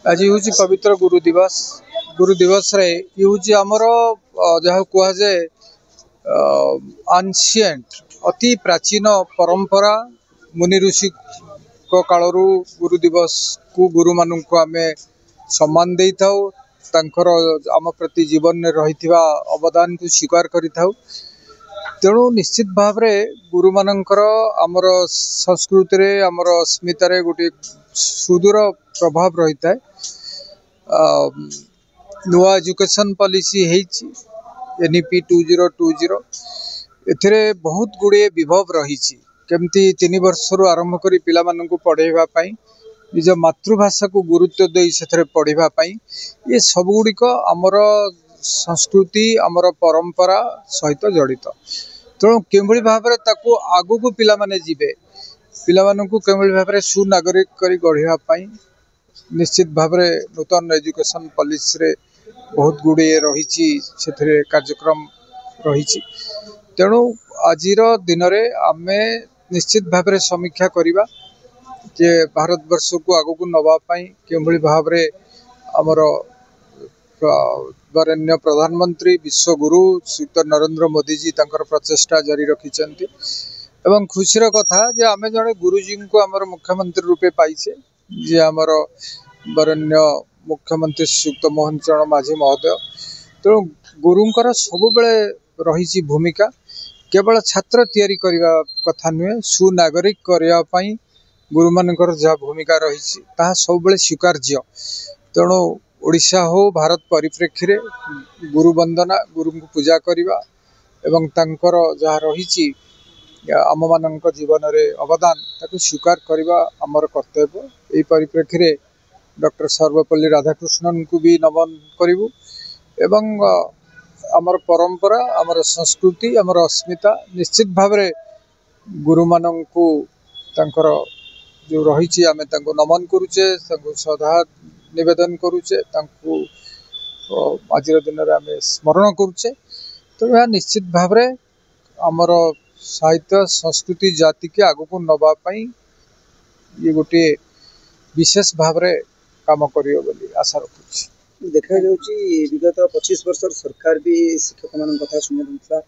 आज हूँ पवित्र गुरु दिवस रे हूँ आमर जहाँ कहुए आंशिएंट अति प्राचीन परंपरा मुनि ऋषि काल गुरु दिवस को गुरु मान को आम सम्मान दे था आम प्रति जीवन में रही अवदान को स्वीकार करूँ। तेणु निश्चित भाव गुरु मानकर आमर संस्कृति रे आमर अस्मितार गोटे सुदूर प्रभाव रही है। नुआ एजुकेशन पॉलिसी NEP 2020 एथिरे बहुत गुड़े विभव रही केमती 3 वर्ष आरंभ कर पिला माननकु पढ़ाइवाई निज मातृभाषा को गुरुत्व दे से पढ़ाइवाई ये सब गुड़िक आमर संस्कृति आमर परंपरा सहित जड़ित। तेणु केभली भाव आगु को पिला माने जीवे पिला माननकु केभली भाव सुनागरिक करी गढ़ाई निश्चित भाव नूतन एजुकेशन पॉलिसी रे बहुत गुड़े रही कार्यक्रम रही। तेणु आज दिन में आम निश्चित भाव समीक्षा करवा जे भारत वर्ष को आग को नवापाई केभली भाव आमर वरेण्य प्रधानमंत्री विश्वगुरु श्रीयुक्त नरेंद्र मोदी जी तंकर प्रचेष्टा जारी रखिंट एवं खुशीर कथा जे आम जड़े गुरुजी को आमर मुख्यमंत्री रूपे पाइछे जे आमर वरेण्य मुख्यमंत्री श्रीयुक्त मोहन चरण माझी महोदय। तेणु गुरुंकर सब बेले रही भूमिका केवल छात्र तैयारी करने कथा नुहे सुनागरिक करने गुरु मानकर जहाँ भूमिका रही सब बेले स्वीकार्य। तेणु ओडिशा हो भारत परिप्रेक्षी रे गुरु वंदना गुरु को पूजा करवा एवं तांकर जहाँ रही आम मान जीवन रे अवदान ताकू स्वीकार करवा आमर कर्तव्य। यही परिप्रेक्षी रे डॉक्टर सर्वपल्ली राधाकृष्णन को भी नमन करूँ एवं आमर परंपरा आमर संस्कृति आमर अस्मिता निश्चित भाव गुरु माननकु तांकर जो रही आम नमन करुचे श्रद्धा निवेदन करुचे आज दिन में आम स्मरण करुचे। तो यह निश्चित भाव आमर साहित्य संस्कृति जाति के आग को नवापाई ये गोटे विशेष भाव काम कर आशा रखुच्छी। देखा विगत 25 वर्ष सरकार भी शिक्षक मान कथा शुणुला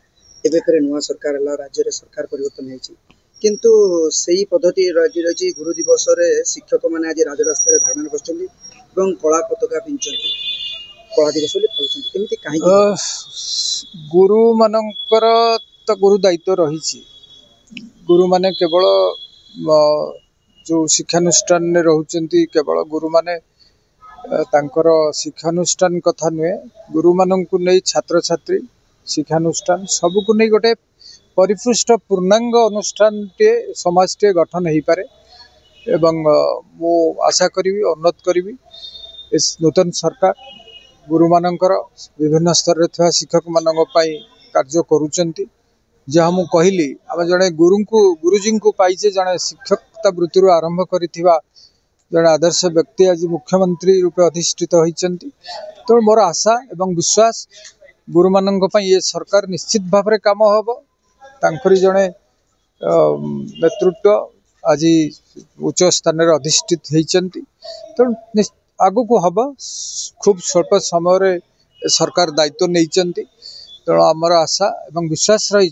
एवं फिर नुआ सरकार है राज्य सरकार परिवर्तन होती किंतु सही पद्धति राज्य रही गुरु दिवस शिक्षक मैंने आज राजरास्तार धारण कर कला पताका पिंधुंट कला दिवस कमी कहीं गुरु मानकर तो गुरु दायित्व रही गुरु माने केवल जो शिक्षानुष्ठान में रोचंती केवल गुरु माने तांकर शिक्षानुष्ठान कथा नुहे गुरु माननकु नहीं छात्र छात्री शिक्षानुष्ठान सबू को नहीं गोटे परिपृष्ट पूर्णांग अनुष्ठान टे समाज टे गठन हो पारे एवं मु आशा करी अनुरोध करी इस नूतन सरकार गुरु मानकर विभिन्न स्तर रे शिक्षक मानक पई कार्य करूचंती जहाँ मु कहली आम जड़े गुरुजी को पाइचे जड़े शिक्षकता वृत्ति आरंभ करिथिबा जड़े आदर्श व्यक्ति आज मुख्यमंत्री रूपे अधिष्ठित होती। तो मोर आशा एवं विश्वास गुरु मानक पई ये सरकार निश्चित भाव में काम हम तांकरी जड़े नेतृत्व आज उच्च स्थान में अधिष्ठित होती। तो आगु को हम खूब स्वल्प समय सरकार दायित्व नहीं। तेणु आमर आशा एवं विश्वास रही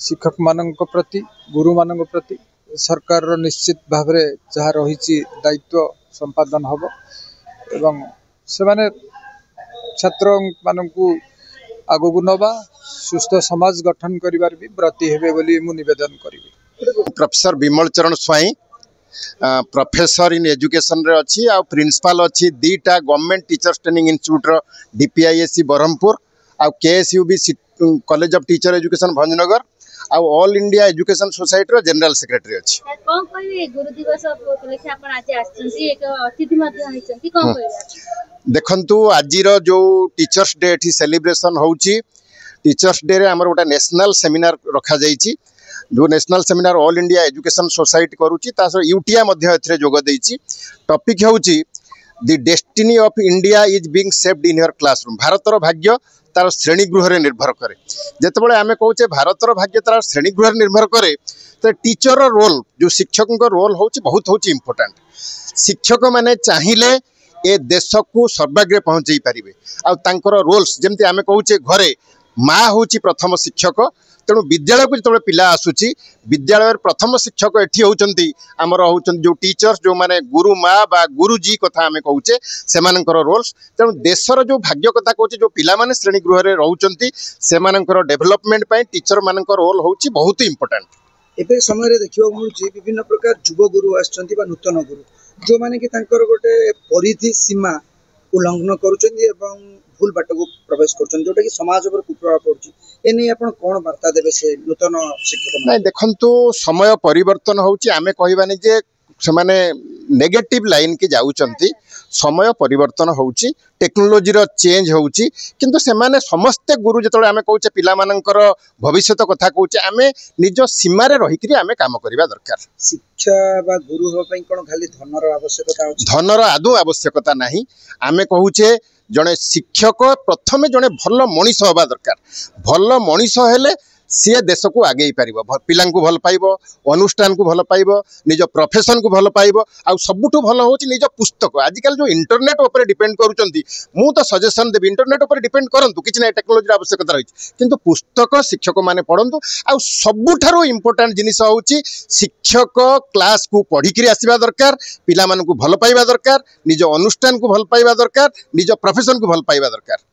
शिक्षक मान प्रति गुरु मान प्रति सरकार निश्चित भाव जहाँ रही दायित्व संपादन हम एवं से माने छात्र मानू आगु को नवा सुस्थ समाज गठन करिवार भी ब्रती हेबे बोली मु निवेदन करिवि। प्रोफेसर विमल चरण स्वाई प्रोफेसर इन एजुकेशन रे अच्छी आ प्रिंसिपल अच्छी दीटा गवर्नमेंट टीचर्स ट्रेनिंग इंस्टीट्यूट रो DPISC बरहमपुर आ KSUB college of teacher education Bhanjanagar आ ऑल इंडिया एजुकेशन सोसाइटी रो जनरल सेक्रेटरी अच्छी। कोन कहबे गुरु दिवस उपलक्षे आपण आज आछंती एक अतिथि माध्यम होइछंती कोन कहबे देखंतु आजिर जो टीचर्स डे एठी सेलिब्रेशन होउची टीचर्स डे रे हमर गोटा नेशनल सेमिनार रखा जाइची जो national seminar all India education society करूची तासो यूटिया मध्य एथरे जोग देइची। टॉपिक होउची the destiny of India is being shaped in your classroom भारतर भाग्य तार श्रेणीगृह रे निर्भर करे जेतेबेले आमे कहूचे भारतर भाग्य तार श्रेणीगृह रे निर्भर करे तो टीचर रोल जो शिक्षक रोल होउची बहुत होउची इंपोर्टेंट। शिक्षक माने चाहिए ए देश को सर्वाग्रे पहुँचे पारे आर रोल्स जमती आम कहूचे घरे माँ हूँ प्रथम शिक्षक तेणु विद्यालय को जो पिला आसूची विद्यालय प्रथम शिक्षक एटी होती आमर होती जो टीचर्स जो माने गुरु माँ बा गुरुजी कथा आम कहूचे से रोल्स तेणु देशर जो भाग्य कथा कहूँ जो पिला माने श्रेणी गृह में रोचंती से डेभलपमेंट टीचर मान रोल हूँ बहुत इंपोर्टेंट। एबे समय देखा मिलूँ विभिन्न प्रकार युव गुरु आसछन्ति बा नूतन गुरु जो माने कि तांकर गोटे परिधि सीमा उल्लंघन करुछन्ति एवं भूल बाट को प्रवेश करुछन्ति जोटा कि समाज पर कुप्रभाव पड़ुछि एने आपण कोन वार्ता देबे से नूतन शिक्षक नहीं देखंतु समय परिवर्तन होउछि आमे कहबानी जे सेमाने नेगेटिव लाइन के जाउचंती समय परिवर्तन होउछि टेक्नोलोजी रो चेंज होउछि किंतु सेमाने समस्त गुरु जतले आमे कहूचे पिला मानकर भविष्यत कथा कहूचे आमे निज सीमा रे रहि करी आमे काम करिबा दरकार। शिक्षा बा गुरु हो पई कोन खाली धनर आवश्यकता अछि धनर आदौ आवश्यकता नाही आमे कहूचे जड़े शिक्षक प्रथमे जड़े भल मनीष हवा दरकार भल मनीष हेले सी देश को आगे पार पिला भल पाइब अनुष्ठान को भल पाइब निज प्रोफेशन को भल पाइब आ सबुठु भल हो निज पुस्तक आजिकल जो इंटरनेट उपर डिपेंड करुँच मु तो सजेशन देवी इंटरनेट उपर डिपेंड करूँ कि ना टेक्नोलोजी आवश्यकता रही किंतु पुस्तक शिक्षक माने पढ़ु आ सबुठारु इंपोर्टेंट जिनिस होउछि शिक्षक क्लास को पढ़िक आसवा दरकार पिला मानकु भल पाइबा दरकार निज अनुष्ठान को भल पाइबा दरकार निज प्रोफेशन को भल पाइबा दरकार।